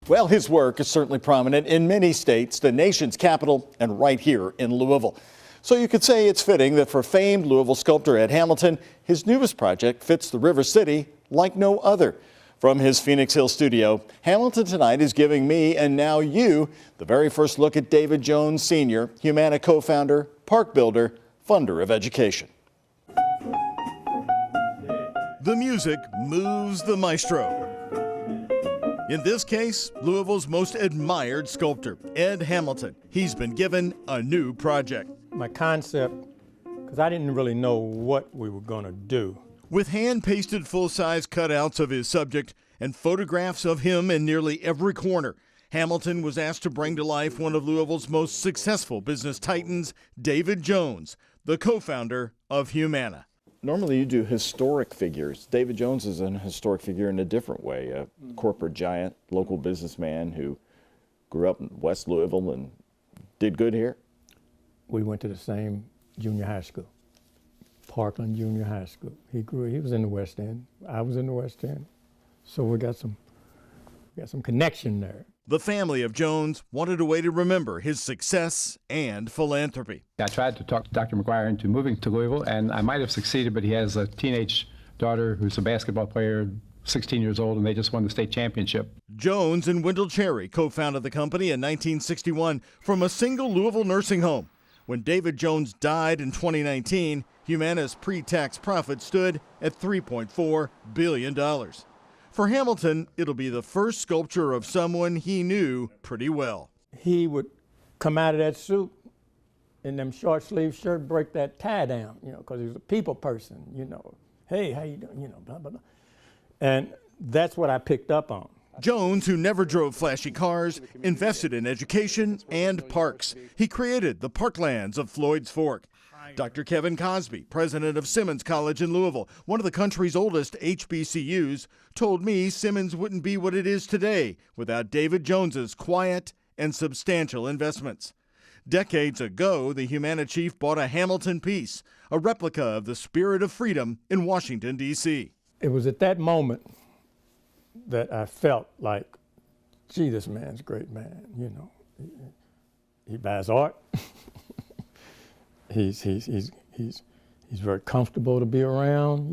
Well, his work is certainly prominent in many states, the nation's capital, and right here in Louisville. So you could say it's fitting that for famed Louisville sculptor Ed Hamilton, his newest project fits the River City like no other. From his Phoenix Hill studio, Hamilton tonight is giving me and now you the very first look at David Jones Sr., Humana co-founder, park builder, funder of education. The music moves the maestro. In this case, Louisville's most admired sculptor, Ed Hamilton. He's been given a new project. My concept, because I didn't really know what we were going to do. With hand-pasted full-size cutouts of his subject and photographs of him in nearly every corner, Hamilton was asked to bring to life one of Louisville's most successful business titans, David Jones, the co-founder of Humana. Normally you do historic figures. David Jones is an historic figure in a different way, a corporate giant, local businessman who grew up in West Louisville and did good here. We went to the same junior high school, Parkland Junior High School. He was in the West End, I was in the West End. So we got some connection there. The family of Jones wanted a way to remember his success and philanthropy. I tried to talk Dr. McGuire into moving to Louisville, and I might have succeeded, but he has a teenage daughter who's a basketball player, 16 years old, and they just won the state championship. Jones and Wendell Cherry co-founded the company in 1961 from a single Louisville nursing home. When David Jones died in 2019, Humana's pre-tax profit stood at $3.4 billion. For Hamilton, it'll be the first sculpture of someone he knew pretty well. He would come out of that suit in them short sleeve shirt, break that tie down, because he was a people person, Hey, how you doing, blah, blah, blah. And that's what I picked up on. Jones, who never drove flashy cars, invested in education and parks. He created the parklands of Floyd's Fork. Dr. Kevin Cosby, president of Simmons College in Louisville, one of the country's oldest HBCUs, told me Simmons wouldn't be what it is today without David Jones's quiet and substantial investments. Decades ago, the Humana chief bought a Hamilton piece, a replica of the Spirit of Freedom in Washington, D.C. It was at that moment that I felt like, gee, this man's a great man, He buys art. He's very comfortable to be around,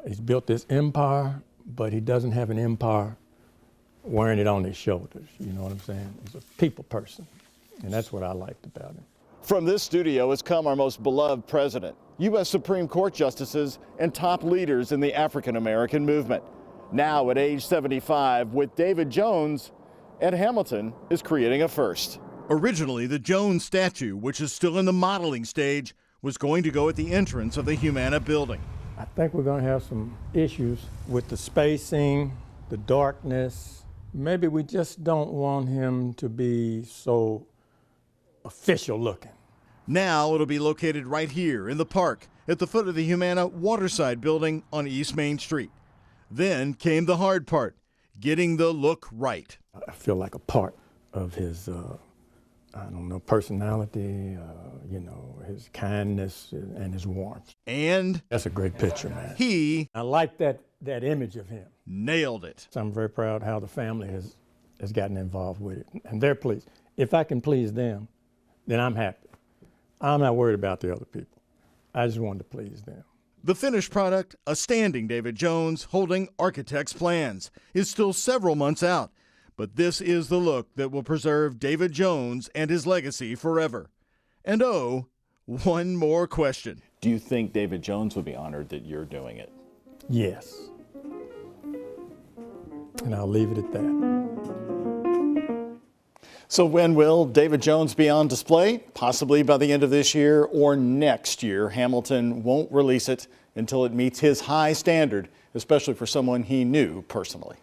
He's built this empire, but he doesn't have an empire wearing it on his shoulders, you know what I'm saying? He's a people person, and that's what I liked about him. From this studio has come our most beloved president, U.S. Supreme Court justices, and top leaders in the African-American movement. Now at age 75, with David Jones, Ed Hamilton is creating a first. Originally, the Jones statue, which is still in the modeling stage, was going to go at the entrance of the Humana building. I think we're going to have some issues with the spacing, the darkness. Maybe we just don't want him to be so official looking. Now it'll be located right here in the park at the foot of the Humana Waterside building on East Main Street. Then came the hard part, getting the look right. I feel like a part of his personality, his kindness and his warmth. And that's a great picture, man. I like that image of him. Nailed it. So I'm very proud how the family has gotten involved with it, and they're pleased. If I can please them, then I'm happy. I'm not worried about the other people. I just wanted to please them. The finished product, a standing David Jones holding architect's plans, is still several months out. But this is the look that will preserve David Jones and his legacy forever. And one more question. Do you think David Jones would be honored that you're doing it? Yes. And I'll leave it at that. So when will David Jones be on display? Possibly by the end of this year or next year. Hamilton won't release it until it meets his high standard, especially for someone he knew personally.